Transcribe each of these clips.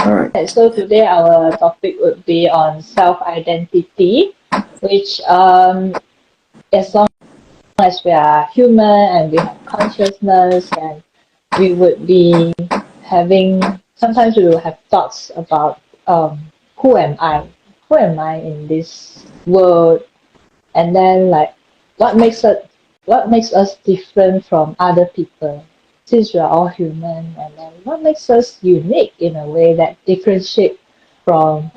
All right. So today our topic would be on self-identity, which as long as we are human and we have consciousness, and we would be having, sometimes we will have thoughts about who am I? Who am I in this world? And then like what makes us different from other people, since we are all human, and then what makes us unique in a way that differentiate from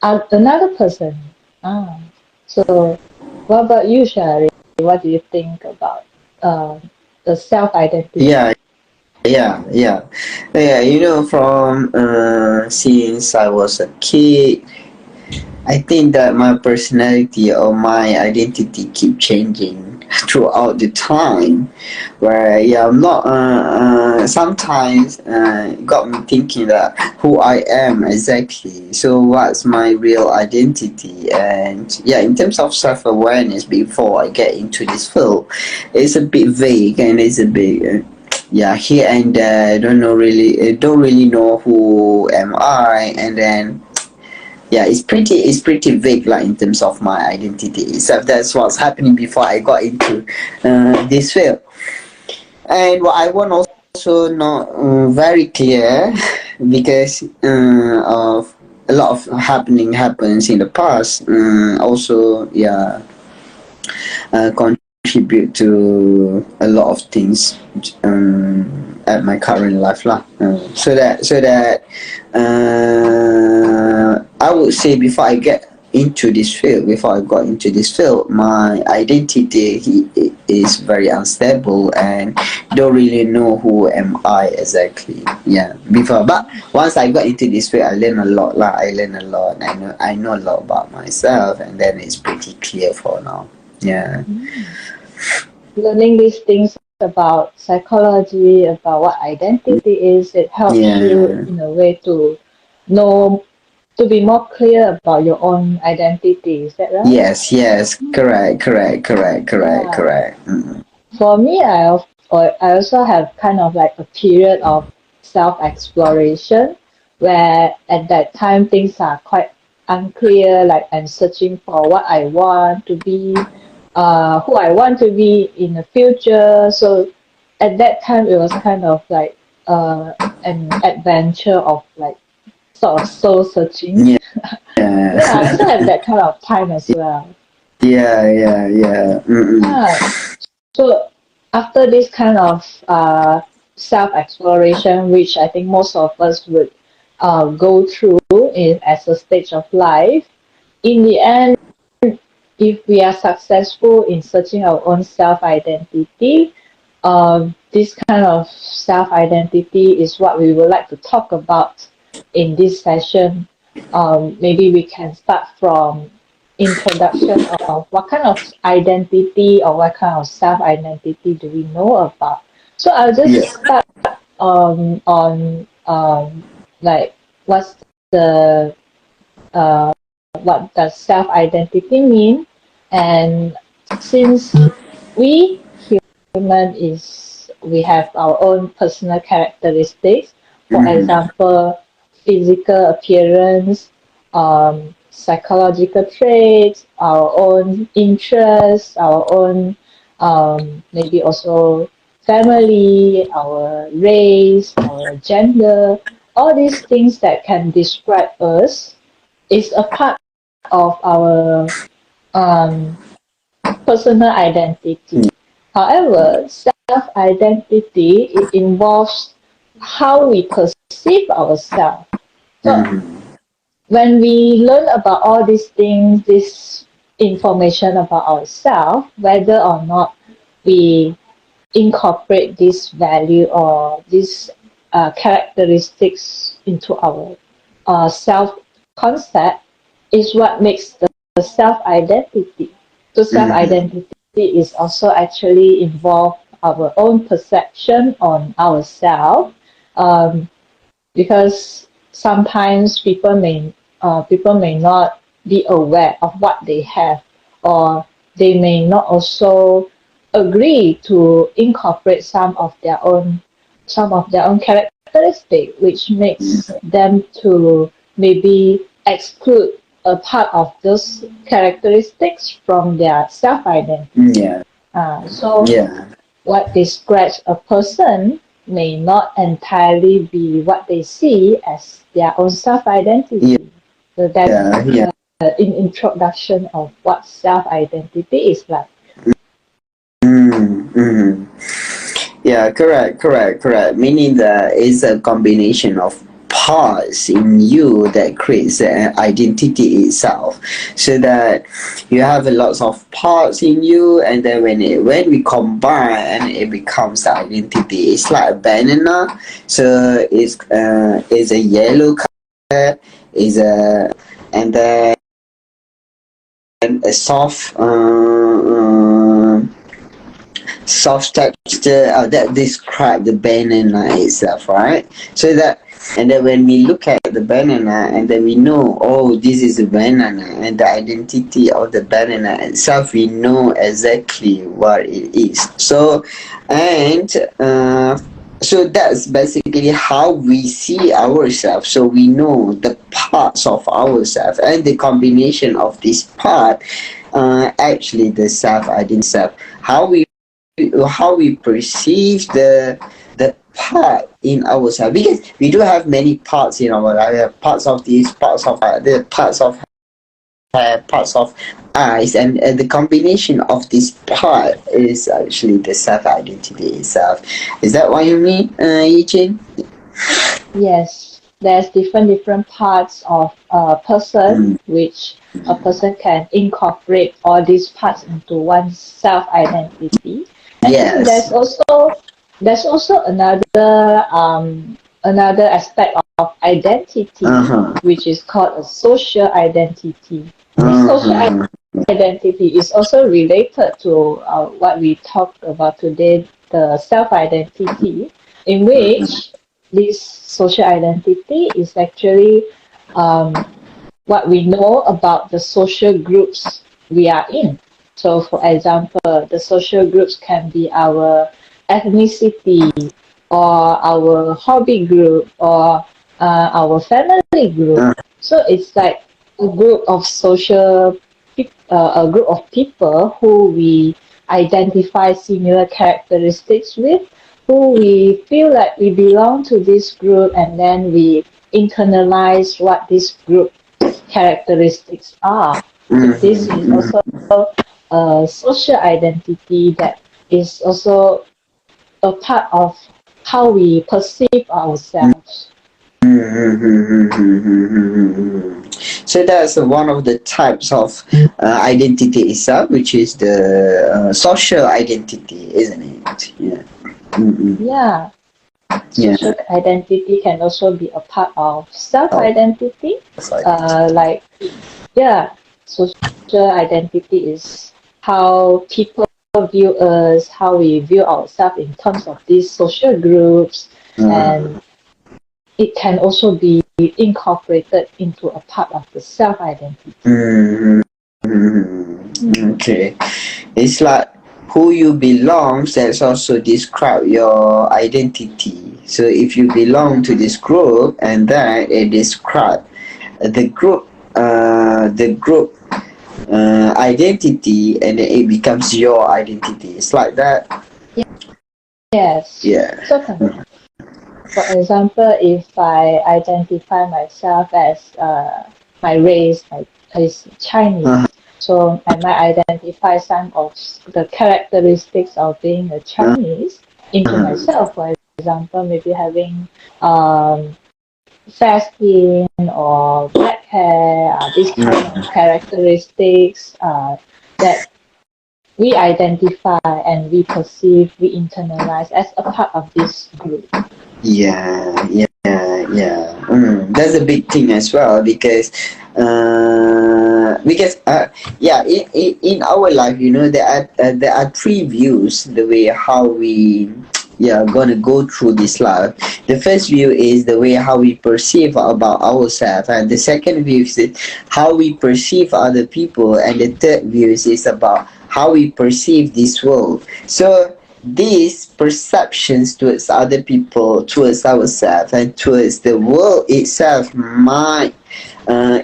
another person. Ah, so what about you, Shari? What do you think about uh, the self-identity? Yeah, yeah. From since I was a kid, I think that my personality or my identity keep changing throughout the time. Where yeah, I'm not. Sometimes got me thinking that who I am exactly. So what's my real identity? And yeah, in terms of self awareness, before I get into this field, it's a bit vague and it's a bit. Yeah, here and there. I don't really know who am I, and then yeah, it's pretty vague like in terms of my identity. So that's what's happening before I got into this field. And what I want also not very clear because of a lot of happens in the past. Also, yeah, contribute to a lot of things at my current life lah. So that I would say before I got into this field, my identity is very unstable and don't really know who am I exactly. Yeah, before, but once I got into this field, I learned a lot lah. I know a lot about myself, and then it's pretty clear for now. Yeah. Learning these things about psychology, about what identity is, it helps you Yeah. in a way to know, to be more clear about your own identity. Is that right? Yes. Correct. Yeah. Mm. For me, I also have kind of like a period of self-exploration where at that time things are quite unclear, like I'm searching for what I want to be, who I want to be in the future. So at that time, it was kind of like an adventure of like sort of soul searching. Yeah. Yeah, I also have that kind of time as well. Yeah. Mm. Yeah. So after this kind of self-exploration, which I think most of us would go through as a stage of life, in the end, if we are successful in searching our own self-identity, this kind of self-identity is what we would like to talk about in this session. Maybe we can start from introduction of what kind of identity or what kind of self-identity do we know about. So I'll Yeah. just start on like what's the what does self-identity mean, and since we we have our own personal characteristics. For Mm. example, physical appearance, psychological traits, our own interests, our own maybe also family, our race, our gender, all these things that can describe us is a part of our um, personal identity. However, self-identity, it involves how we perceive ourselves. So Mm. when we learn about all these things, this information about ourselves, whether or not we incorporate this value or these characteristics into our self concept, is what makes the self identity. So self Mm. identity is also actually involve our own perception on ourselves, um, because sometimes people may not be aware of what they have, or they may not also agree to incorporate some of their own characteristic which makes them to maybe exclude a part of those characteristics from their self-identity. Yeah. So Yeah. what describes a person may not entirely be what they see as their own self-identity. So that's Yeah. an introduction of what self-identity is like. Mm-hmm. Yeah, correct. Meaning that it's a combination of parts in you that creates the identity itself. So that you have a lots of parts in you, and then when we combine, it becomes the identity. It's like a banana. So it's a yellow color, is a and then a soft texture that describe the banana itself, right? So that, and then when we look at the banana, and then we know, oh, this is a banana, and the identity of the banana itself, we know exactly what it is. So, and so that's basically how we see ourselves. So we know the parts of ourselves, and the combination of this part, actually the self. How we perceive the part in ourselves, because we do have many parts in our life. We have parts of this, parts of the parts of hair, parts of eyes, and the combination of this part is actually the self identity itself. Is that what you mean, Eugene? Yes, there's different parts of a person which a person can incorporate all these parts into one's self-identity. I think there's also another aspect of identity which is called a social identity. This social identity is also related to what we talked about today, the self-identity, in which this social identity is actually what we know about the social groups we are in. So, for example, the social groups can be our ethnicity, or our hobby group, or our family group. So it's like a group of a group of people who we identify similar characteristics with, who we feel like we belong to this group, and then we internalize what this group characteristics are. So this is also a social identity that is also a part of how we perceive ourselves. So that's one of the types of identity itself, which is the social identity, isn't it? Yeah. Yeah. Social identity can also be a part of self-identity. Social identity is how people view us, how we view ourselves in terms of these social groups, and it can also be incorporated into a part of the self-identity. Okay. It's like who you belong, that's also describe your identity. So if you belong to this group, and then it describe the group identity, and then it becomes your identity. It's like that. Yes. Yeah. Certainly. For example, if I identify myself as my race is Chinese, so I might identify some of the characteristics of being a Chinese into myself. For example, maybe having fair skin or black hair, these kind of characteristics that we identify and we perceive, we internalize as a part of this group. Yeah. That's a big thing as well, because in our life, there are three views the way how we gonna go through this life. The first view is the way how we perceive about ourselves, and the second view is how we perceive other people, and the third view is about how we perceive this world. So these perceptions towards other people, towards ourselves, and towards the world itself might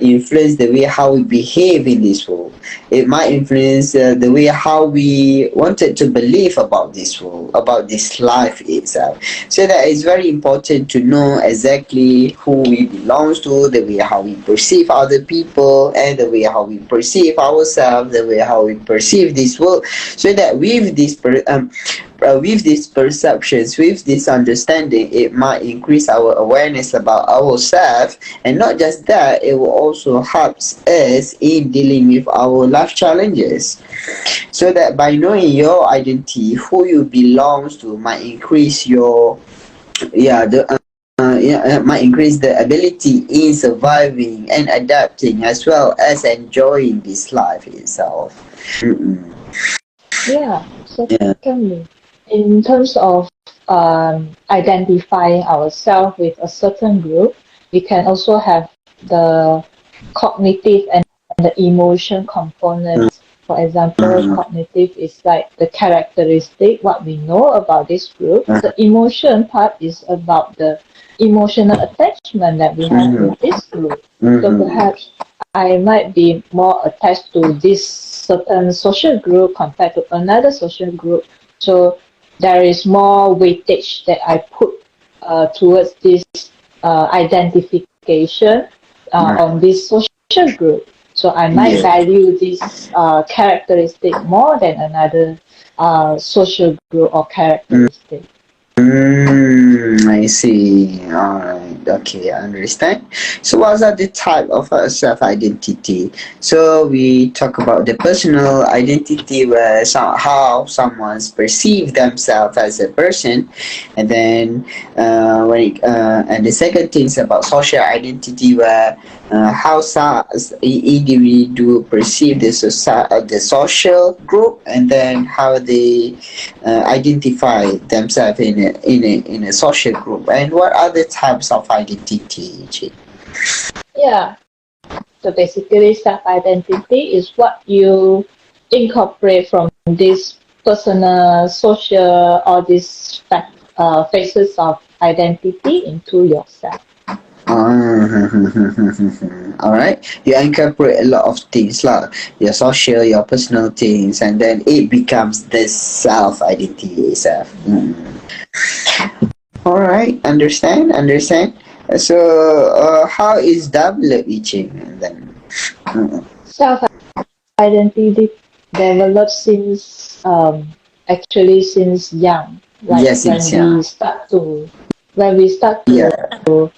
influence the way how we behave in this world. It might influence the way how we wanted to believe about this world, about this life itself. So that it's very important to know exactly who we belong to, the way how we perceive other people, and the way how we perceive ourselves, the way how we perceive this world. So that with these perceptions, with this understanding, it might increase our awareness about ourselves, and not just that, it will also help us in dealing with our life challenges. So that by knowing your identity, who you belong to, might increase your might increase the ability in surviving and adapting, as well as enjoying this life itself. Mm-mm. Yeah, Yeah. certainly. In terms of identifying ourselves with a certain group, we can also have the cognitive and the emotion components. For example, Mm-hmm. cognitive is like the characteristic, what we know about this group. The emotion part is about the emotional attachment that we have Mm-hmm. with this group. So Mm-hmm. perhaps I might be more attached to this certain social group compared to another social group. So there is more weightage that I put towards this identification on this social group. So I might Yeah. value this characteristic more than another social group or characteristic. I see. Alright. Okay, I understand. So, what are the type of self-identity? So, we talk about the personal identity, where how someone's perceive themselves as a person, and then and the second thing is about social identity, where how individual perceive the social group, and then how they identify themselves in a social group, and what other types of identity, Chi? Yeah. So basically, self-identity is what you incorporate from this personal, social, all these phases of identity into yourself. All right, you incorporate a lot of things like your social, your personal things, and then it becomes the self identity itself. All right, understand. So, how is developed eaching then? Mm. Self-identity develops since actually since young, like Yes, it's yeah, when we start yeah, to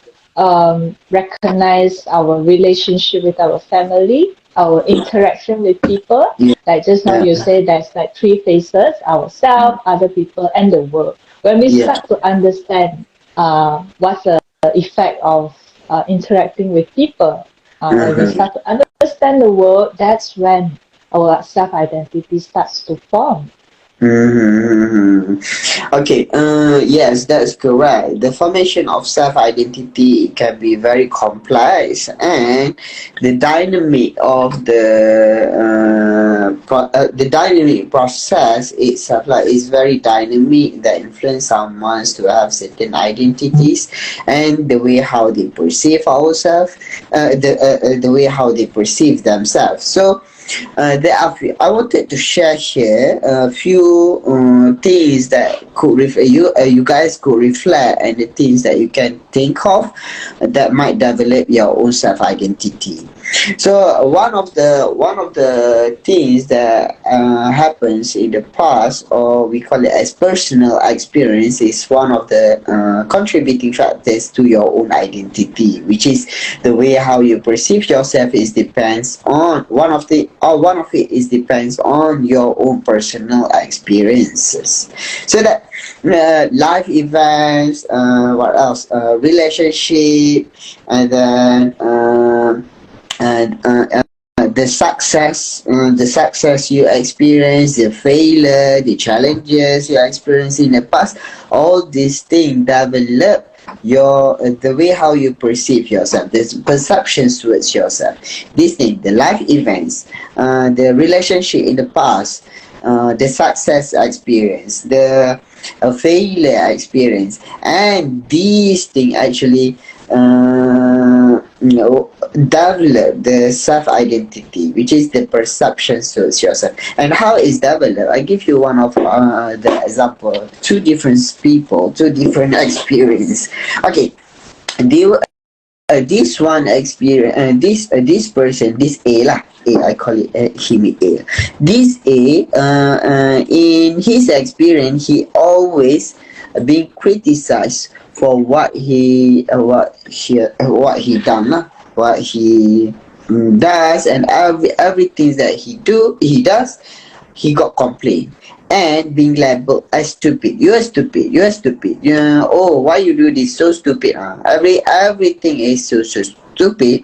recognize our relationship with our family, our interaction with people. yeah, Like just now you yeah, say there's like three phases, ourselves, other people, and the world. When we yeah. start to understand what's the effect of interacting with people, when we Mhm. start to understand the world, that's when our self-identity starts to form. Mm-hmm. Okay, yes, that's correct. The formation of self-identity can be very complex, and the dynamic of the dynamic process itself, like, is very dynamic, that influence someone to have certain identities, and the way how they perceive ourselves, the way how they perceive themselves. So there are I wanted to share here a few things that could you guys could reflect, and the things that you can think of that might develop your own self identity. So one of the things that happens in the past, or we call it as personal experience, is one of the contributing factors to your own identity, which is the way how you perceive yourself is depends on one of it is depends on your own personal experiences. So that life events, what else, relationship, and then and the success you experience, the failure, the challenges you experience in the past, all these things develop your the way how you perceive yourself, the perceptions towards yourself. This thing, the life events, the relationship in the past, the success experience, the failure experience, and these things actually develop the self-identity, which is the perception towards yourself. And how is developed? I give you one of the example. Two different people, two different experience. Okay, they this one experience, this person, this A lah, A, I call it him A. This A, in his experience, he always being criticized for what he done lah, what he does, and everything that he does, he got complained and being labeled as stupid. You are stupid. You are stupid. Oh, why you do this? So stupid. Everything is so stupid.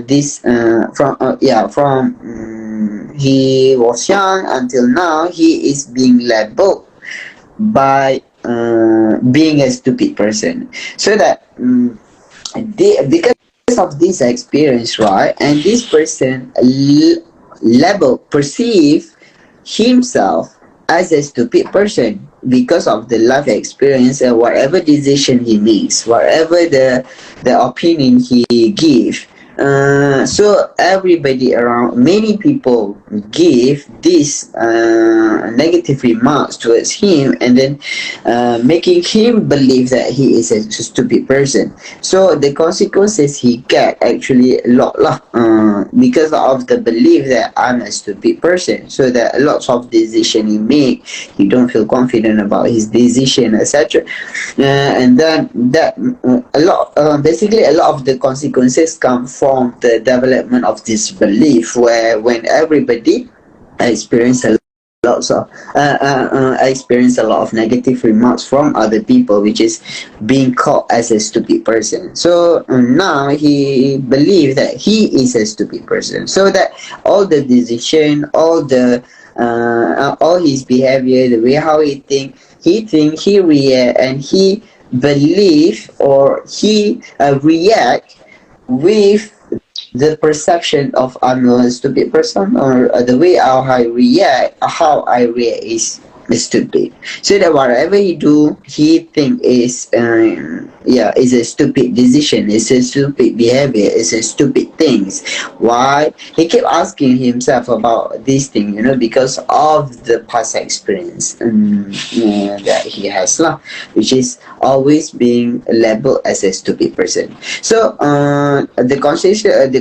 This from he was young until now, he is being labeled by being a stupid person. So that because of this experience, right, and this person perceive himself as a stupid person because of the life experience and whatever decision he makes, whatever the opinion he gives. So everybody around, many people give these negative remarks towards him, and then making him believe that he is a stupid person. So the consequences he get actually a lot lah, because of the belief that I'm a stupid person. So that lots of decision he make, he don't feel confident about his decision, etc. And then that basically a lot of the consequences come from the development of this belief, where when everybody experience a experience a lot of negative remarks from other people, which is being called as a stupid person. So now he believes that he is a stupid person. So that all the decision, all his behavior, the way how he he react, and he believe, or he react with the perception of I'm a stupid person, or the way how I react is stupid. So that whatever he do, he think is is a stupid decision, is a stupid behavior, is a stupid things. Why? He kept asking himself about this thing, because of the past experience that he has lah, which is always being labeled as a stupid person. So the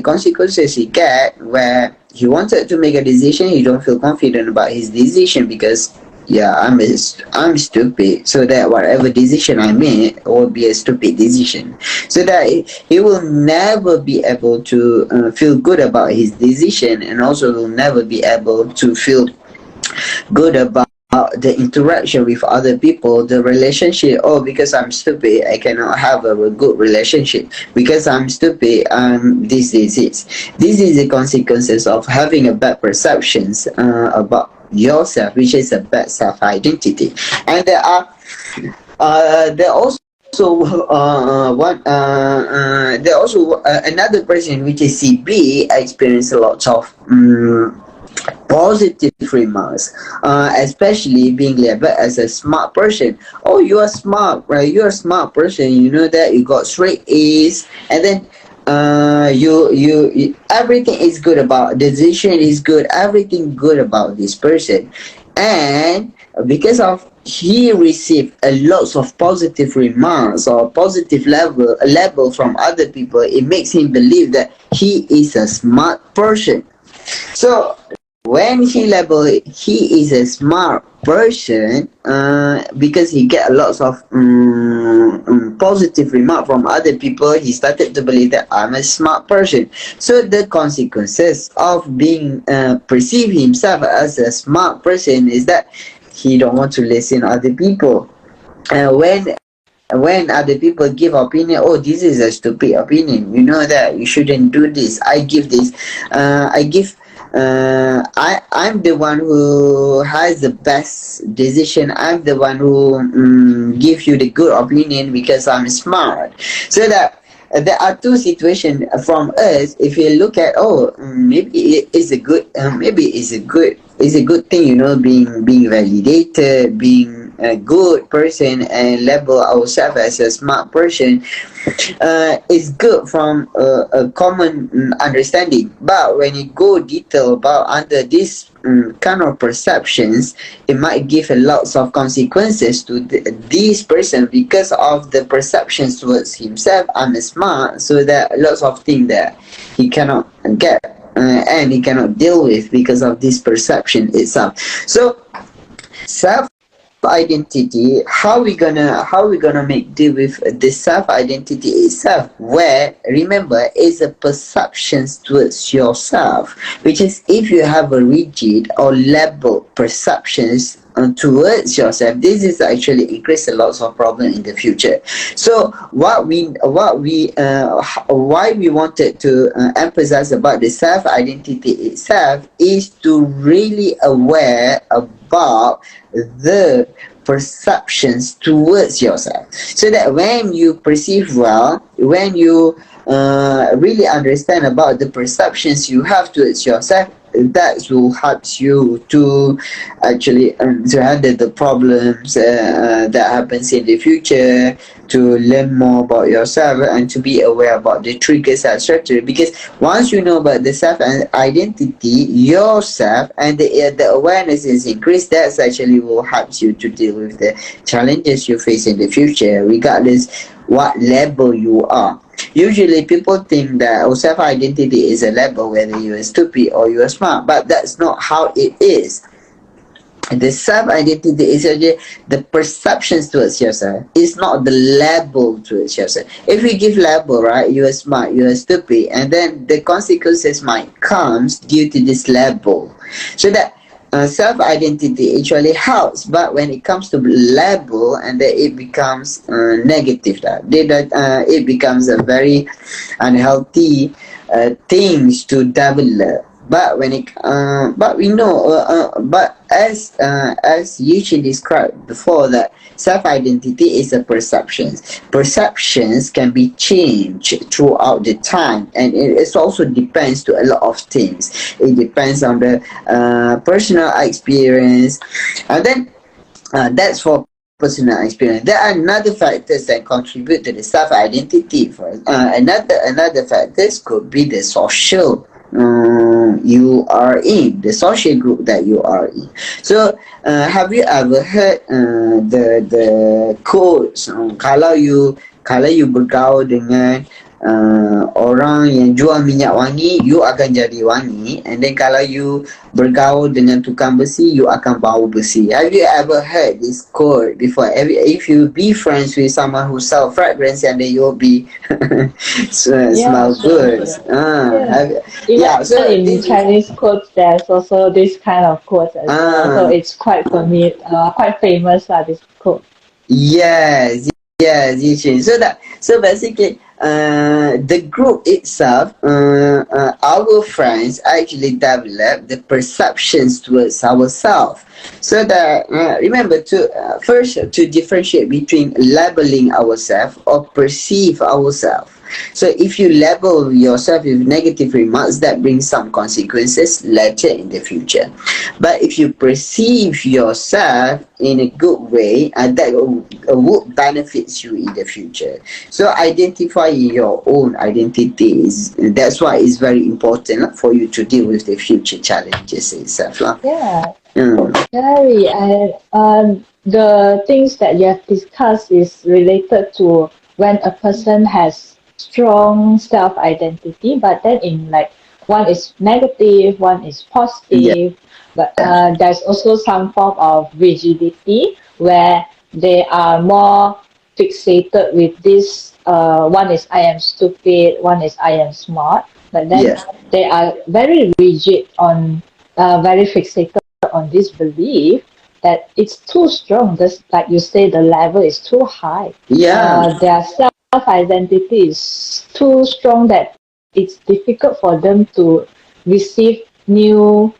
consequences he get, where he wanted to make a decision, he don't feel confident about his decision because I'm stupid, so that whatever decision I made will be a stupid decision. So that he will never be able to feel good about his decision, and also will never be able to feel good about the interaction with other people, the relationship. Oh, because I'm stupid, I cannot have a good relationship. Because I'm stupid, this is it. This is the consequences of having a bad perceptions about yourself, which is a bad self-identity. And there are also another person, which is CB, experience a lot of positive remarks, especially being labeled as a smart person. Oh, you are smart, right? You're a smart person, you know that you got straight A's, and then you everything is good about decision, is good, everything good about this person. And because of he received a lots of positive remarks or positive level from other people, it makes him believe that he is a smart person. So when he labeled he is a smart person, because he get a lots of positive remark from other people, he started to believe that I'm a smart person. So the consequences of being perceive himself as a smart person is that he don't want to listen to other people. When other people give opinion, oh, this is a stupid opinion, you know that you shouldn't do this, I'm the one who has the best decision. I'm the one who give you the good opinion because I'm smart. So that there are two situations from us. If you look at, maybe it's a good it's a good thing, being validated, being a good person, and label ourselves as a smart person is good from a common understanding. But when you go detail about under this kind of perceptions, it might give a lots of consequences to this person because of the perceptions towards himself. I'm smart, so there are lots of things that he cannot get. And he cannot deal with because of this perception itself. So self identity, how we gonna make deal with this self identity itself, where remember is a perceptions towards yourself, which is if you have a rigid or labeled perceptions towards yourself, this is actually increase a lot of problem in the future. So why we wanted to emphasize about the self identity itself is to really aware about the perceptions towards yourself, so that when you perceive well, when you really understand about the perceptions you have towards yourself, that will help you to actually to handle the problems that happens in the future, to learn more about yourself and to be aware about the triggers, etc. Because once you know about the self and identity yourself, and the awareness is increased, that's actually will help you to deal with the challenges you face in the future, regardless what level you are. Usually people think that self identity is a level, whether you are stupid or you are smart, but that's not how it is. The self identity is actually the perceptions towards yourself. It's not the label towards yourself. If we give label, right, you are smart, you are stupid, and then the consequences might comes due to this label. So that self identity actually helps, but when it comes to label, and then it becomes negative, it becomes a very unhealthy things to develop. But we know, but as Yuchi described before, that self identity is a perceptions. Perceptions can be changed throughout the time, and it also depends to a lot of things. It depends on the personal experience, and then that's for personal experience. There are another factors that contribute to the self identity. For another factors could be the social you are in, the social group that you are in. So have you ever heard the quotes, kalau you bergaul dengan orang yang jual minyak wangi, you akan jadi wangi, and then kalau you bergaul dengan tukang besi, you akan bau besi. Have you ever heard this quote before? If you be friends with someone who sell fragrance, and then you'll be smell good. Even So in this is Chinese quotes, there's also this kind of quotes as well. So it's quite quite famous, this quote. yes, Yichin. So basically, the group itself, our friends actually develop the perceptions towards ourselves. So that remember to first to differentiate between labeling ourselves or perceive ourselves. So if you label yourself with negative remarks, that brings some consequences later in the future. But if you perceive yourself in a good way, that would benefits you in the future. So identify your own identity that's why it's very important for you to deal with the future challenges itself. Yeah, very. And the things that you have discussed is related to when a person has strong self-identity, but then in like one is negative, one is positive, but there's also some form of rigidity where they are more fixated with this. One is I am stupid, one is I am smart, but then they are very rigid on, very fixated on this belief that it's too strong. Just like you say, the level is too high. Their self-identity is too strong that it's difficult for them to receive new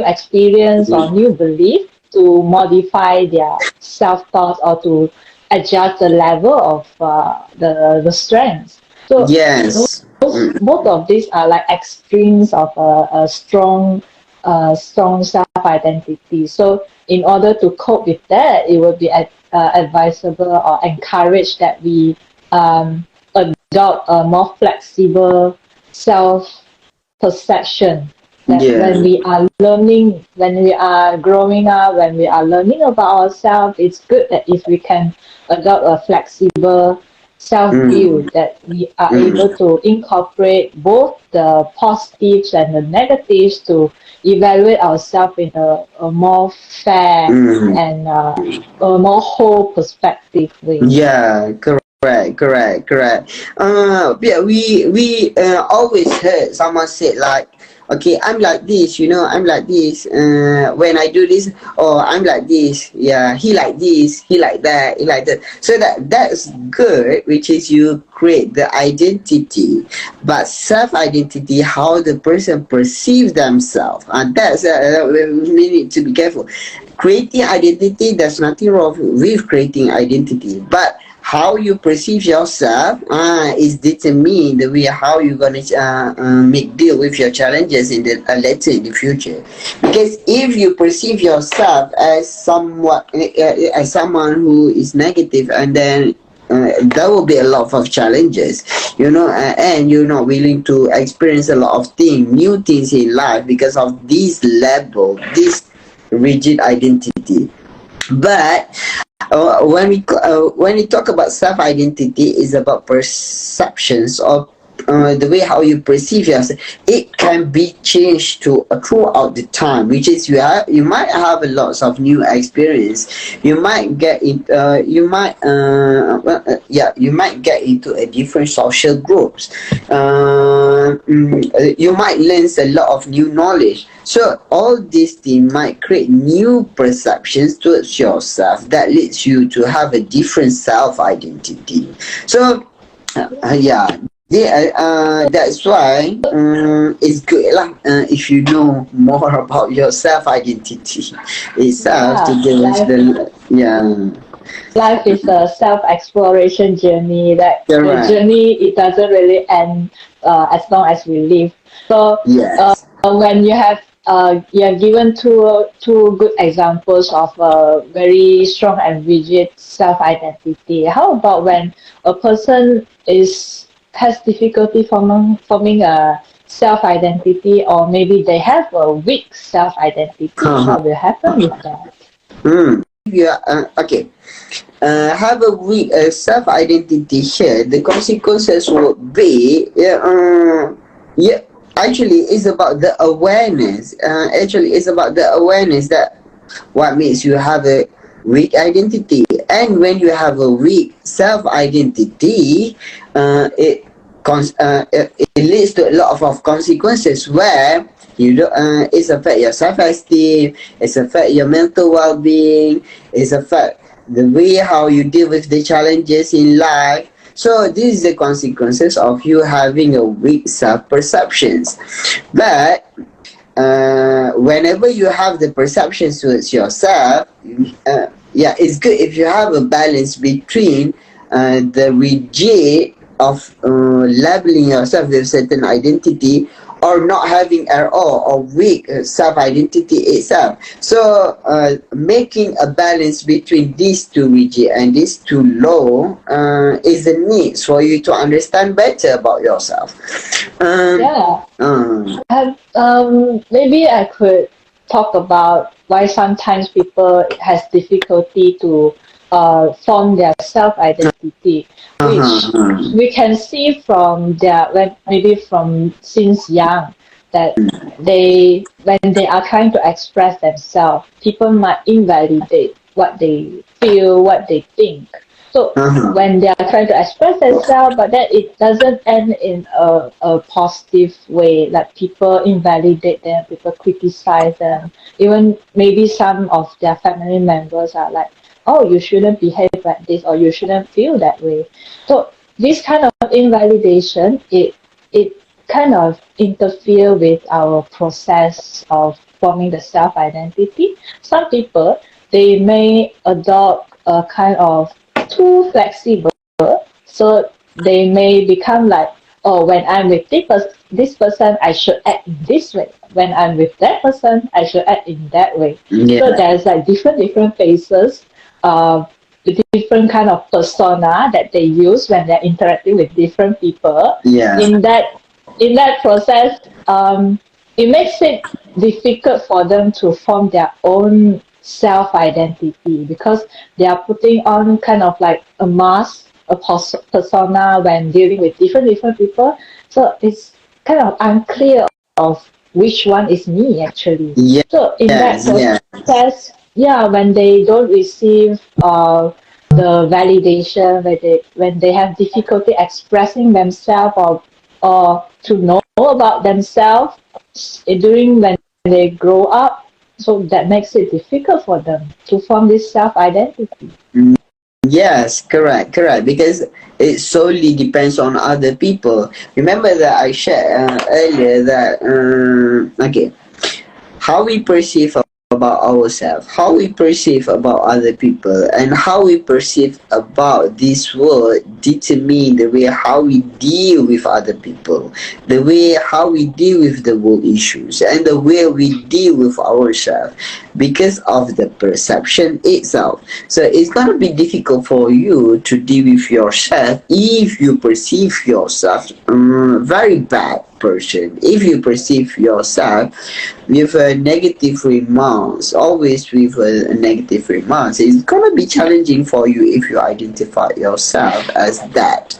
experience or new belief to modify their self-thoughts or to adjust the level of the strength. So both of these are like extremes of a strong self-identity. So in order to cope with that, it would be advisable or encouraged that we adopt a more flexible self-perception. That when we are learning, when we are growing up, when we are learning about ourselves, it's good that if we can adopt a flexible self-view, that we are able to incorporate both the positives and the negatives to evaluate ourselves in a more fair and a more whole perspective way. Yeah, correct. Yeah, we always heard someone say like, okay, I'm like this, I'm like this. When I do this, oh, I'm like this. Yeah, he like this, he like that, he like that. So that's good, which is you create the identity, but self-identity, how the person perceives themselves, and that's we need to be careful. Creating identity, there's nothing wrong with creating identity, but how you perceive yourself is determined the way how you're gonna make deal with your challenges in the later in the future. Because if you perceive yourself as somewhat as someone who is negative, and then there will be a lot of challenges, and you're not willing to experience a lot of new things in life because of this level, this rigid identity. But when we talk about self identity, is about perceptions of the way how you perceive yourself. It can be changed to throughout the time, which is you might have a lots of new experience. You might get in you might get into a different social groups. You might learn a lot of new knowledge. So all these things might create new perceptions towards yourself that leads you to have a different self identity. So that's why it's good lah, if you know more about your self identity itself to deal with Life is a self-exploration journey. That the Correct. journey, it doesn't really end as long as we live. So Yes. when you have given two good examples of a very strong and rigid self-identity. How about when a person has difficulty forming a self-identity, or maybe they have a weak self-identity? What will happen with that? Yeah. Okay. Have a weak self-identity here. The consequences would be actually it's about the awareness. It's about the awareness that what makes you have a weak identity. And when you have a weak self-identity, it leads to a lot of consequences where it's affect your self-esteem, it's affect your mental well-being, it's affect the way how you deal with the challenges in life. So this is the consequences of you having a weak self-perceptions. But whenever you have the perceptions towards yourself, it's good if you have a balance between the rigid of labeling yourself with certain identity, or not having at all, or weak self-identity itself. So making a balance between these two rigid and these two low is the need for you to understand better about yourself. Maybe I could talk about why sometimes people has difficulty to form their self-identity, which we can see from maybe from since young, that when they are trying to express themselves, people might invalidate what they feel, what they think. So when they are trying to express themselves, but that it doesn't end in a positive way, like people invalidate them, people criticize them. Even maybe some of their family members are like, oh, you shouldn't behave like this, or you shouldn't feel that way. So this kind of invalidation, it kind of interfere with our process of forming the self-identity. Some people, they may adopt a kind of too flexible, so they may become like oh, when I'm with this person, I should act in this way. When I'm with that person, I should act in that way. So Yeah. there's like different phases, with different kind of persona that they use when they're interacting with different people. Yeah. In that process, it makes it difficult for them to form their own self identity because they are putting on kind of like a mask, a persona when dealing with different people. So it's kind of unclear of which one is me actually. So in that Yes. Yeah. process, yeah, when they don't receive the validation, when they have difficulty expressing themselves or to know about themselves during when they grow up, so that makes it difficult for them to form this self identity. Yes, correct. Because it solely depends on other people. Remember that I shared earlier that okay, how we perceive about ourselves, how we perceive about other people, and how we perceive about this world determine the way how we deal with other people, the way how we deal with the world issues, and the way we deal with ourselves because of the perception itself. So it's gonna be difficult for you to deal with yourself if you perceive yourself very bad person. If you perceive yourself with a negative remarks, always with a negative remarks, it's gonna be challenging for you if you identify yourself as that.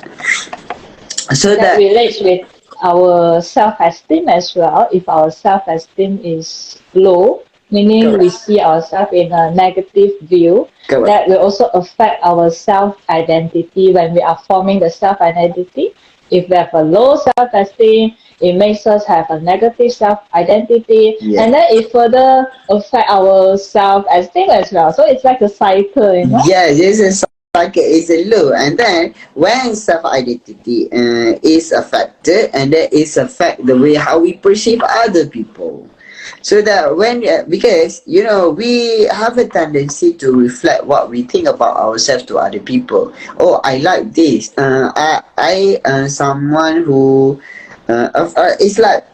So That that relates with our self-esteem as well. If our self-esteem is low, meaning we correct, see ourselves in a negative view, correct. that will also affect our self-identity when we are forming the self-identity. If we have a low self-esteem, it makes us have a negative self-identity, Yeah. and then it further affect our self-esteem as well. So it's like a cycle. Yes, this is like it's a low, and then when self identity is affected, and that is affect the way how we perceive other people. So that when because we have a tendency to reflect what we think about ourselves to other people. Oh, I like this. I someone who it's like,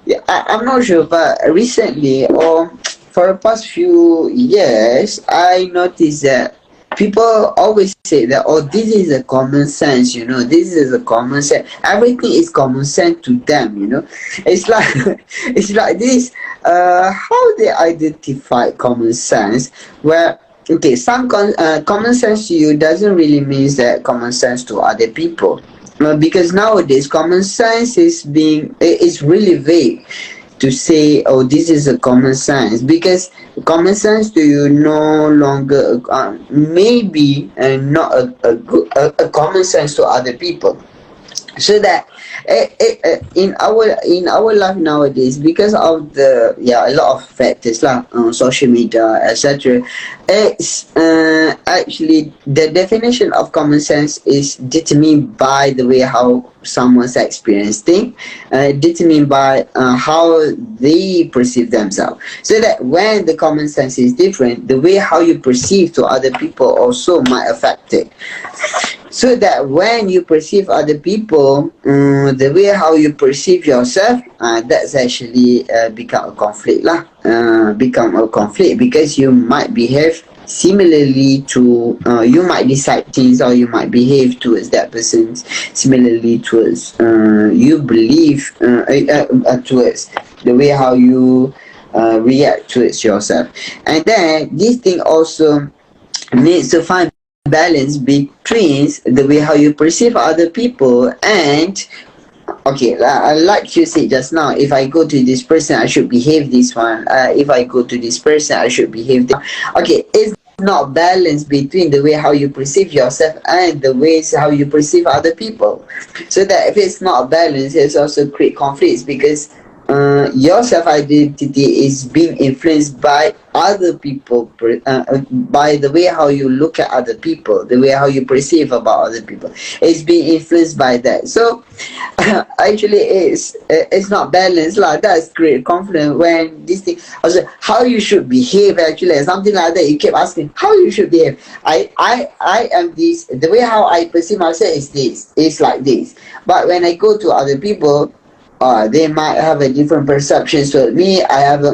yeah, I'm not sure, but recently or for the past few years, I noticed that people always say that, oh, this is a common sense, this is a common sense. Everything is common sense to them. It's like it's like this. How they identify common sense? Where okay, some common sense to you doesn't really mean that common sense to other people. Because nowadays common sense is really vague to say, oh, this is a common sense, because common sense to you no longer maybe not a common sense to other people. So that in our life nowadays, because of the a lot of factors like social media, etc., it's actually the definition of common sense is determined by the way how someone's experienced thing, determined by how they perceive themselves. So that when the common sense is different, the way how you perceive to other people also might affect it. So that when you perceive other people, the way how you perceive yourself, that's actually become a conflict lah. Become a conflict because you might behave similarly to you might decide things, or you might behave towards that person similarly towards you believe towards the way how you react towards yourself. And then this thing also needs to find balance between the way how you perceive other people and okay, like you said just now, if I go to this person I should behave this one, if I go to this person I should behave this. Okay, it's not balance between the way how you perceive yourself and the ways how you perceive other people. So that if it's not balanced, it's also create conflicts, because your self identity is being influenced by other people, by the way how you look at other people, the way how you perceive about other people. It's being influenced by that. So Actually it's not balanced lah. That's great confidence when this thing also how you should behave actually something like that. You keep asking how you should behave. I am this, the way how I perceive myself is this, is like this, but when I go to other people, they might have a different perception towards me. I have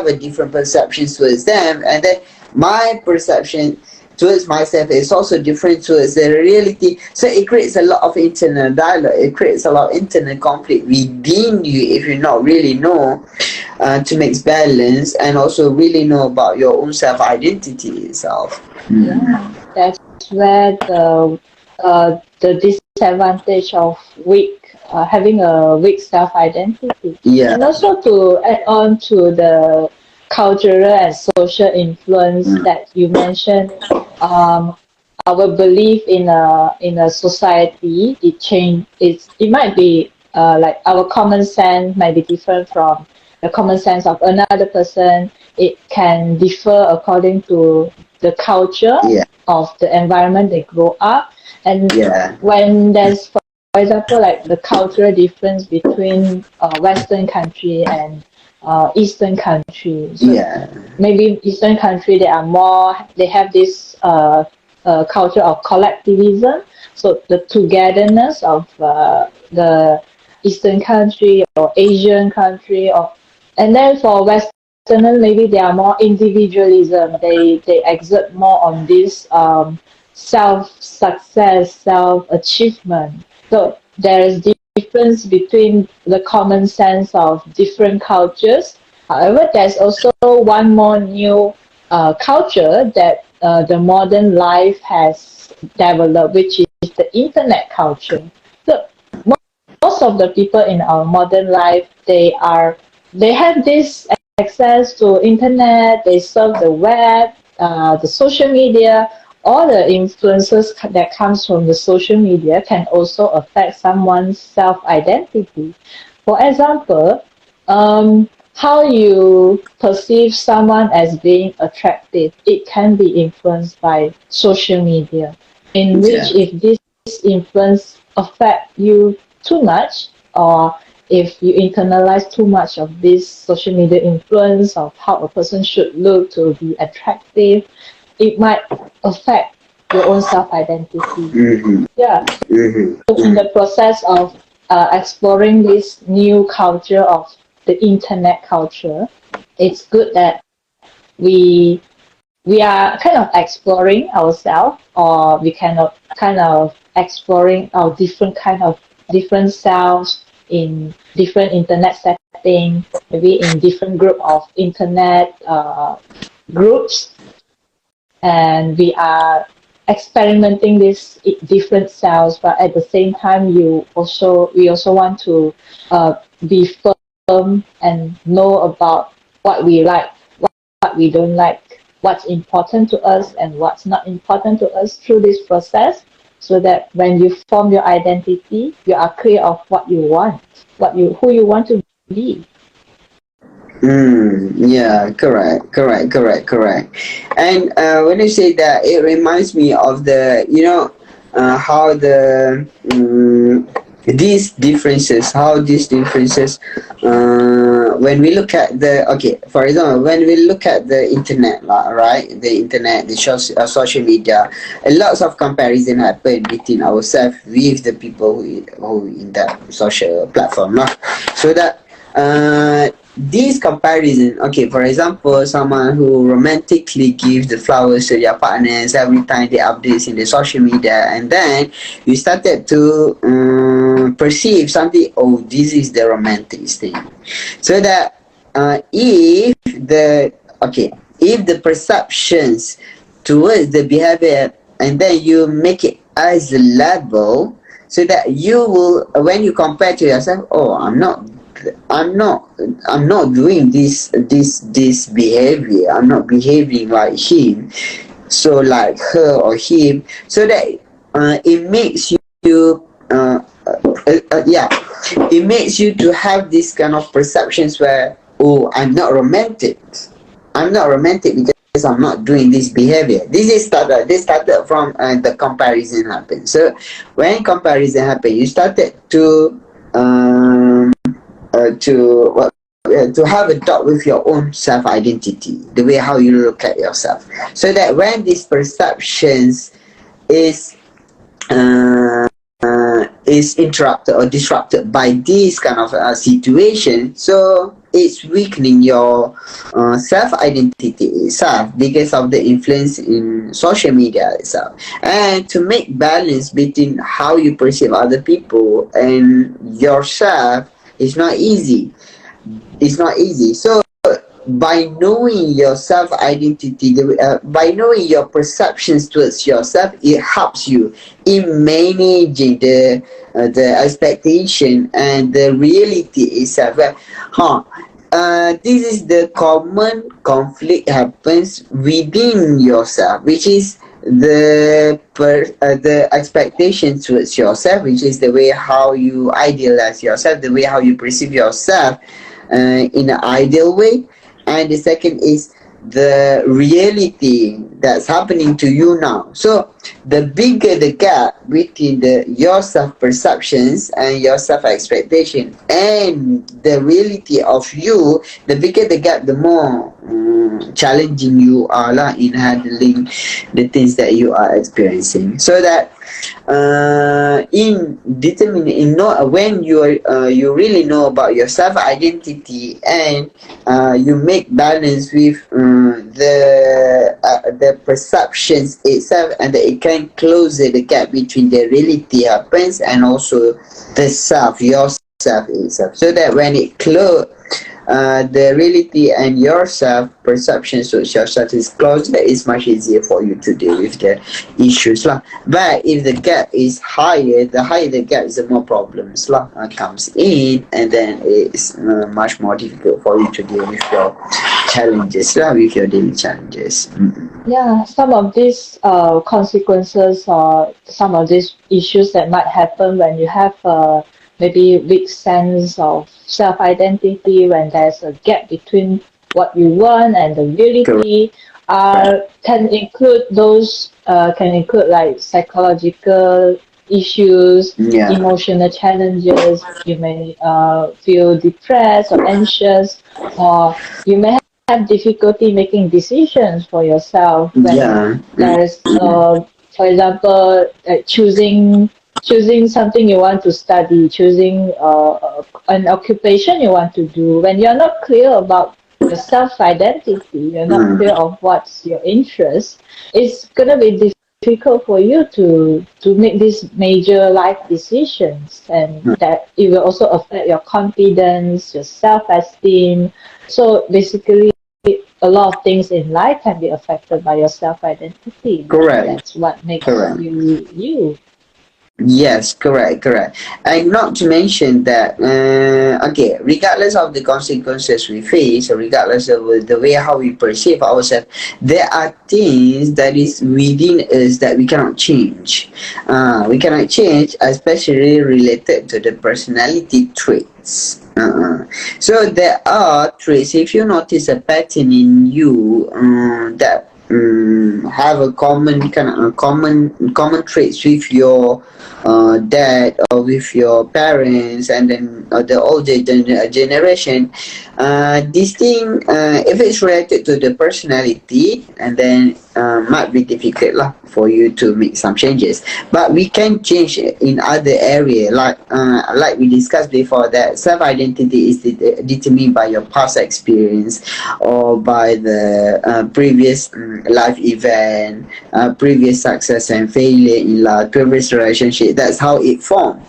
a different perception towards them, and then my perception towards myself is also different towards the reality. So it creates a lot of internal dialogue. It creates a lot of internal conflict within you if you not really know to make balance and also really know about your own self identity itself. Yeah, that's where the disadvantage of having a weak self identity, Yeah. and also to add on to the cultural and social influence that you mentioned. Our belief in a society, it might be like our common sense might be different from the common sense of another person. It can differ according to the culture Yeah. of the environment they grow up. And Yeah. when there's, for example, like the cultural difference between Western country and Eastern country. So Yeah. maybe Eastern country, they have this culture of collectivism. So the togetherness of the Eastern country or Asian country, and then for Westerners, maybe they are more individualism. They exert more on this self success, self achievement. So there is difference between the common sense of different cultures. However, there's also one more new culture that the modern life has developed, which is the internet culture. So most of the people in our modern life, they have this access to internet. They surf the web, the social media. All the influences that comes from the social media can also affect someone's self-identity. For example, how you perceive someone as being attractive, it can be influenced by social media, in which Yeah. if this influence affect you too much, or if you internalize too much of this social media influence of how a person should look to be attractive, it might affect your own self-identity. Mm-hmm. Yeah. Mm-hmm. So in the process of exploring this new culture of the internet culture, it's good that we we are kind of exploring ourselves, or we kind of exploring our different selves in different internet setting, maybe in different group of internet groups, and we are experimenting this different selves. But at the same time, we also want to be firm and know about what we like, what we don't like, what's important to us and what's not important to us through this process, so that when you form your identity, you are clear of what you want, who you want to be. Yeah, correct. And when you say that, it reminds me of how these differences, when we look at for example, when we look at the internet, right? The internet, social media, a lots of comparison happen between ourselves with the people who in that social platform, so that this comparison, for example, someone who romantically gives the flowers to their partners every time they updates in the social media, and then you started to perceive something, oh, this is the romantic thing. So that if the perceptions towards the behavior, and then you make it as a label, so that you will, when you compare to yourself, oh, I'm not doing this behavior. I'm not behaving like him, so like her or him. So that it makes you it makes you to have this kind of perceptions where, oh, I'm not romantic because I'm not doing this behavior. This started from the comparison happened. So when comparison happened, you started to have a doubt with your own self identity, the way how you look at yourself. So that when these perceptions is uh, is interrupted or disrupted by this kind of situation, so it's weakening your self identity itself because of the influence in social media itself. And to make balance between how you perceive other people and yourself is not easy. It's not easy. So by knowing your self identity, by knowing your perceptions towards yourself, it helps you in managing the expectation and the reality itself. This is the common conflict happens within yourself, which is the expectation towards yourself, which is the way how you idealize yourself, the way how you perceive yourself in an ideal way. And the second is the reality that's happening to you now. So the bigger the gap between your self perceptions and your self expectation and the reality of you, the bigger the gap, the more challenging you are in handling the things that you are experiencing. So that in determining when you really know about your self identity, and you make balance with the perceptions itself, and that it can close the gap between the reality happens and also the self, yourself itself, so that when it close the reality and yourself perceptions with yourself is closer, it's much easier for you to deal with the issues lah. But if the gap is higher, the higher the gap is, the more problems lah comes in, and then it's much more difficult for you to deal with your challenges lah, with your daily challenges. Yeah, some of these consequences or some of these issues that might happen when you have maybe weak sense of self-identity, when there's a gap between what you want and the reality, can include like psychological issues, emotional challenges. You may feel depressed or anxious, or you may have difficulty making decisions for yourself when there's, for example, choosing something you want to study, choosing an occupation you want to do. When you're not clear about your self-identity, you're not clear of what's your interest, it's going to be difficult for you to make these major life decisions, and that it will also affect your confidence, your self-esteem. So basically, a lot of things in life can be affected by your self-identity. Correct. That's what makes you you. Yes, correct. And not to mention that, regardless of the consequences we face, or regardless of the way how we perceive ourselves, there are things that is within us that we cannot change. We cannot change, especially related to the personality traits. So there are traits. If you notice a pattern in you that have a common traits with your dad or with your parents, and then the older generation, this thing, if it's related to the personality, and then might be difficult lah for you to make some changes. But we can change in other area, like we discussed before, that self-identity is determined by your past experience, or by the previous life event, previous success and failure in life, previous relationship. That's how it formed.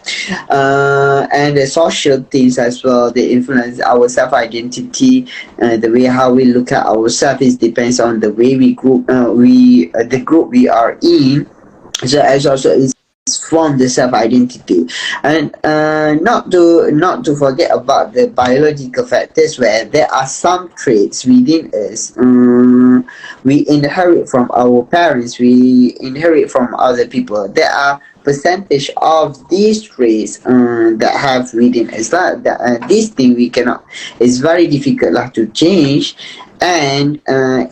And the social things as well, they influence our self-identity. The way how we look at ourselves is depends on the way we group the group we are in. So as also is form the self-identity. And not to forget about the biological factors, where there are some traits within us we inherit from our parents, we inherit from other people. There are percentage of these traits that have within us lah. This thing we cannot. It's very difficult lah to change, and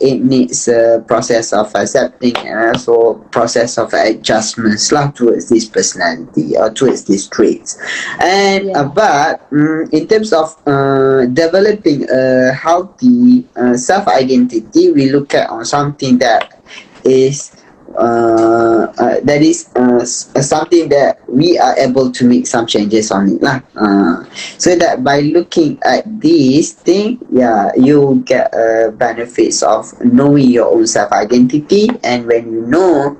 it needs a process of accepting and also process of adjustments lah towards this personality or towards these traits. And but in terms of developing a healthy self-identity, we look at on something that is something that we are able to make some changes on it lah. So that by looking at this thing, you get benefits of knowing your own self-identity. And when you know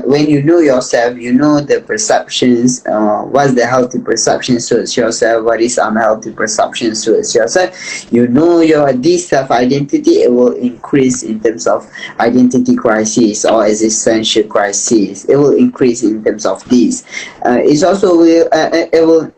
when you know yourself, you know the perceptions, what's the healthy perception towards yourself, what is unhealthy perception towards yourself. You know this self-identity, it will increase in terms of identity crisis or existential crisis. It will increase in terms of this. It's also it will,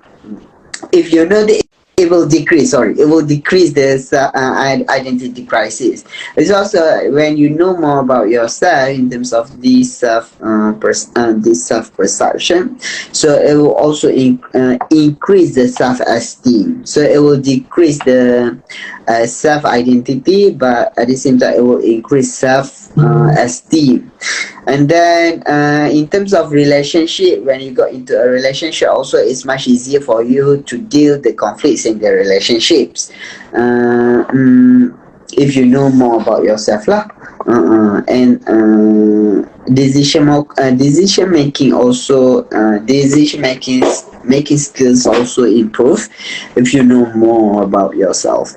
if you know the, it will decrease. It will decrease this identity crisis. It's also when you know more about yourself in terms of this self perception. So it will also increase the self-esteem. So it will decrease the self-identity, but at the same time it will increase self-esteem. And then in terms of relationship, when you got into a relationship also, it's much easier for you to deal the conflicts in the relationships if you know more about yourself lah. And decision making also, making skills also improve if you know more about yourself.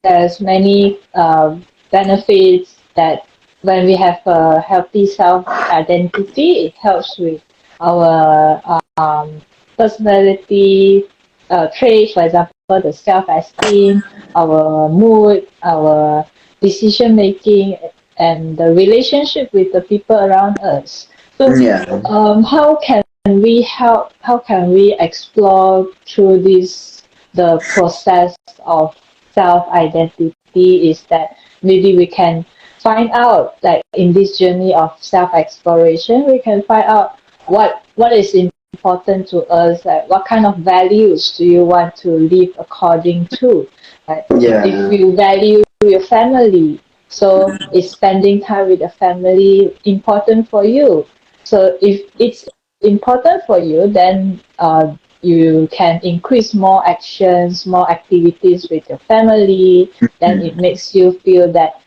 There's many benefits that when we have a healthy self-identity, it helps with our personality traits, for example, the self-esteem, our mood, our decision-making, and the relationship with the people around us. So how can we explore through the process of self-identity is that maybe we can find out, like in this journey of self-exploration, we can find out what is important to us, like what kind of values do you want to live according to. Like if you value your family, so is spending time with the family important for you? So if it's important for you, then you can increase more actions, more activities with your family. Then it makes you feel that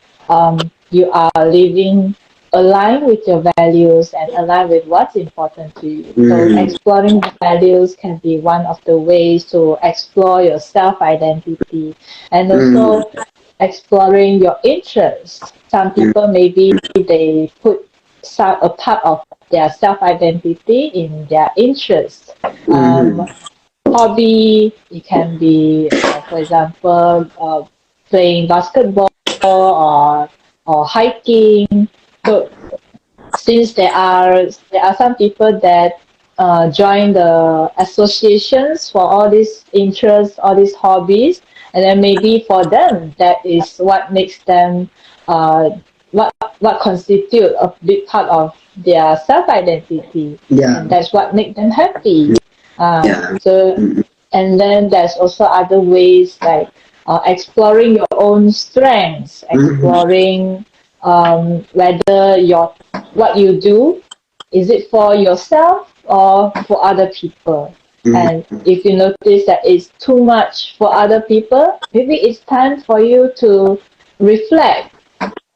you are living aligned with your values and aligned with what's important to you. So exploring values can be one of the ways to explore your self-identity, and also exploring your interests. Some people maybe they put a part of their self-identity in their interests. Hobby, it can be, for example, playing basketball or hiking. So since there are some people that join the associations for all these interests, all these hobbies, and then maybe for them that is what makes them what constitute a big part of their self-identity. And that's what makes them happy. So, and then there's also other ways like exploring your own strengths, exploring whether what you do, is it for yourself or for other people. And if you notice that it's too much for other people, maybe it's time for you to reflect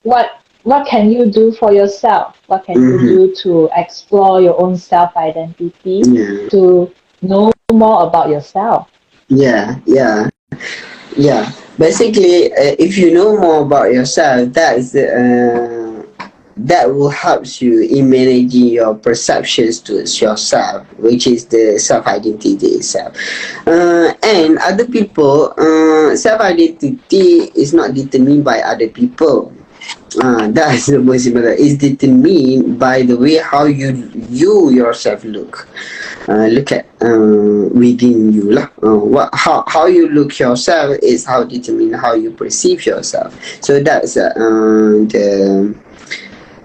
what can you do for yourself, what can you do to explore your own self-identity, to know more about yourself. Basically, if you know more about yourself, that will help you in managing your perceptions towards yourself, which is the self-identity itself. And other people, self-identity is not determined by other people. That's the most important. It's determined by the way how you yourself look. Look at within you lah. How you look yourself is how determine how you perceive yourself. So that's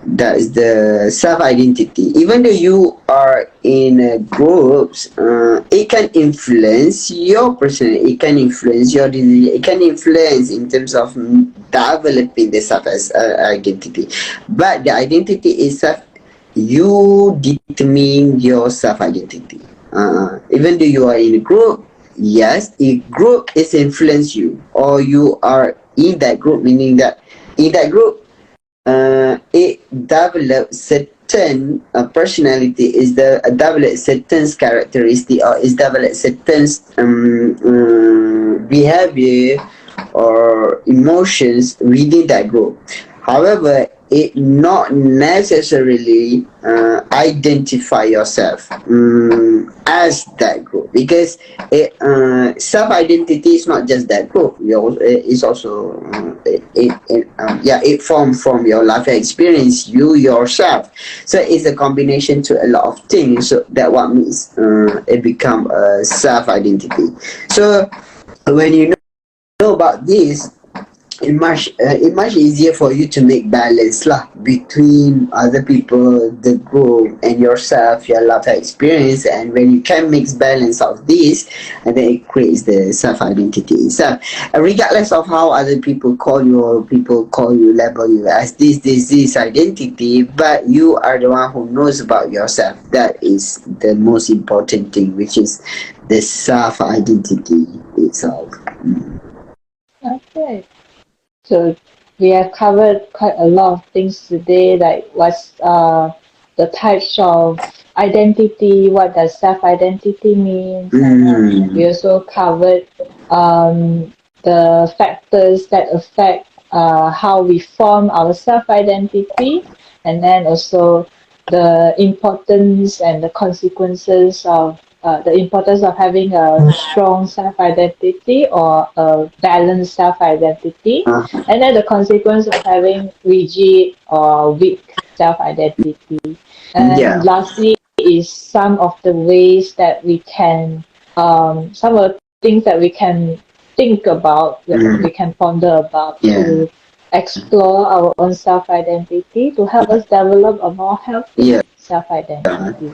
That is the self-identity. Even though you are in groups, it can influence your personality. It can influence your decision. It can influence in terms of developing the self as identity. But the identity itself, you determine your self-identity. Even though you are in a group, yes, a group is influence you, or you are in that group, meaning that in that group it develops certain personality, is the develops certain characteristic, or is develops certain behavior or emotions within that group. However, it not necessarily identify yourself as that group, because self identity is not just that group. It's also it forms from your life experience, you yourself. So it's a combination to a lot of things. So that what makes it become a self identity. So when you know about this, it much easier for you to make balance lah between other people, the group, and yourself, your life experience. And when you can mix balance of this, and then it creates the self identity itself. Regardless of how other people call you, or people call you, label you as this identity, but you are the one who knows about yourself. That is the most important thing, which is the self identity itself. Okay. So we have covered quite a lot of things today, like what's the types of identity, what does self-identity mean, and we also covered the factors that affect how we form our self-identity, and then also the importance and the consequences of the importance of having a strong self-identity or a balanced self-identity, and then the consequence of having rigid or weak self-identity. And lastly is some of the ways that we can, some of the things that we can think about, that we can ponder about to explore our own self-identity to help us develop a more healthy self-identity.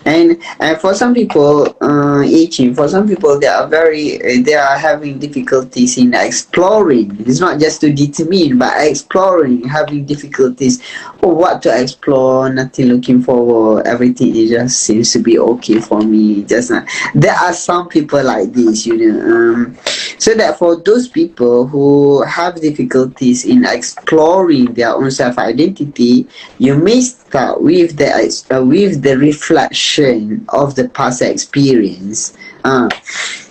And for some people, for some people, they are having difficulties in exploring. It's not just to determine, but exploring, having difficulties. Oh, what to explore? Nothing looking forward. Everything it just seems to be okay for me. Just not. There are some people like this, you know. So that for those people who have difficulties in exploring their own self-identity, you may start with the reflection of the past experience.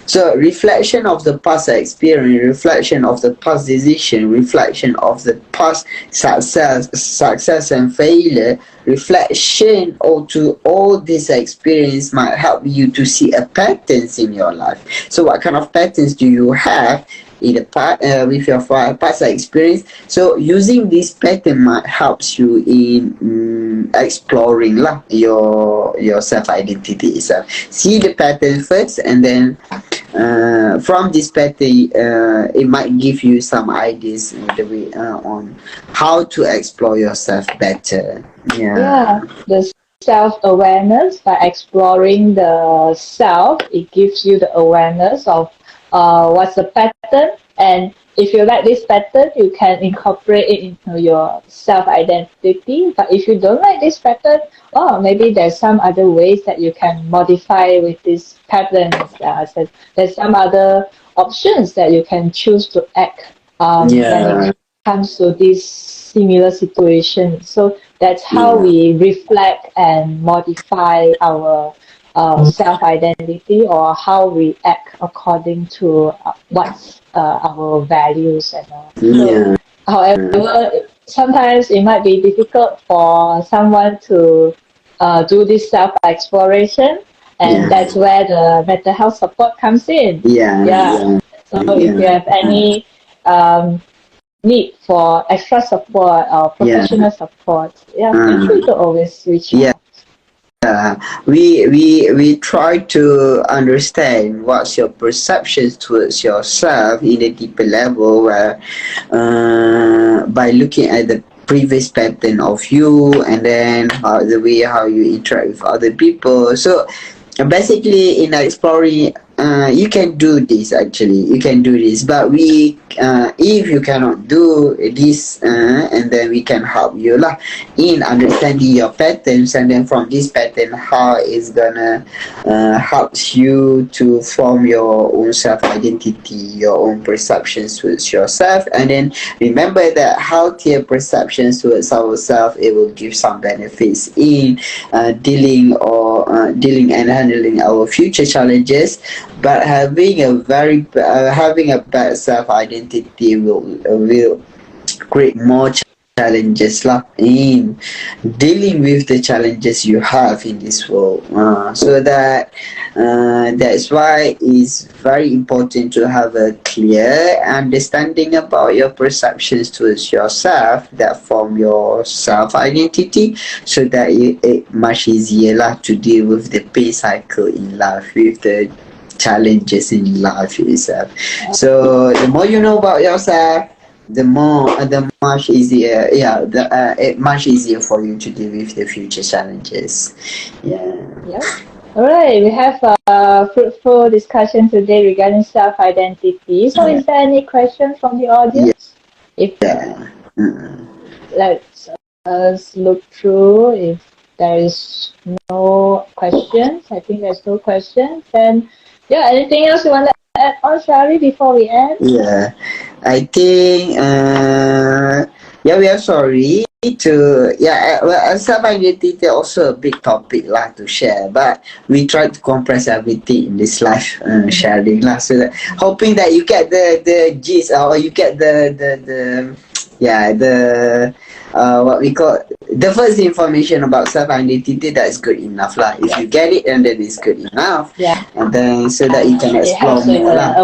So reflection of the past experience, reflection of the past decision, reflection of the past success and failure, reflection to all this experience might help you to see a patterns in your life. So what kind of patterns do you have in the past with your past experience? So using this pattern might helps you in exploring your self identity itself. See the pattern first, and then from this pattern it might give you some ideas on how to explore yourself better. The self-awareness, by exploring the self, it gives you the awareness of what's the pattern, and if you like this pattern, you can incorporate it into your self-identity. But if you don't like this pattern, maybe there's some other ways that you can modify with this pattern. So there's some other options that you can choose to act when it comes to this similar situation. So that's how we reflect and modify our self-identity, or how we act according to what's our values and all. So, however, sometimes it might be difficult for someone to do this self-exploration, and that's where the mental health support comes in. So if you have any need for extra support or professional support, feel free to always reach out. We try to understand what's your perceptions towards yourself in a deeper level, where by looking at the previous pattern of you, and then the way how you interact with other people. So basically in exploring, you can do this, actually you can do this, but we if you cannot do this, and then we can help you lah in understanding your patterns, and then from this pattern how it's gonna helps you to form your own self identity, your own perceptions towards yourself. And then remember that healthier perceptions towards ourselves, it will give some benefits in dealing and handling our future challenges. But having a bad self identity will create more challenges lah in dealing with the challenges you have in this world. So that's why it's very important to have a clear understanding about your perceptions towards yourself that form your self identity, so that it much easier lah to deal with the pain cycle in life, with the challenges in life itself. So the more you know about yourself, the much easier, it much easier for you to deal with the future challenges. Yeah. All right, we have a fruitful discussion today regarding self-identity. So is there any questions from the audience? If let's us look through. If there is no questions, I think there's no questions. Then anything else you want to add on, Shari, before we end? I think we are sorry to self-identity also a big topic lah to share, but we try to compress everything in this live sharing lah, so that hoping that you get the gist, or you get the what we call the first information about self-identity. That's good enough lah. If you get it, and then it's good enough. And then so that you can explore more lah.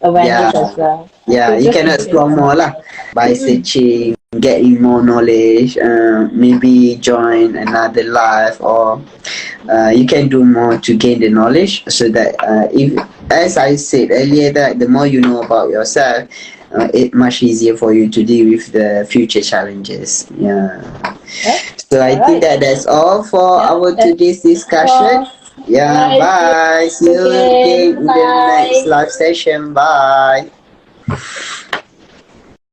Awareness as well. You can explore more lah by searching, getting more knowledge, maybe join another live, or you can do more to gain the knowledge, so that if, as I said earlier, that the more you know about yourself, it's much easier for you to deal with the future challenges. So I think that's all for our today's discussion. Bye. See you again in the next live session. Bye.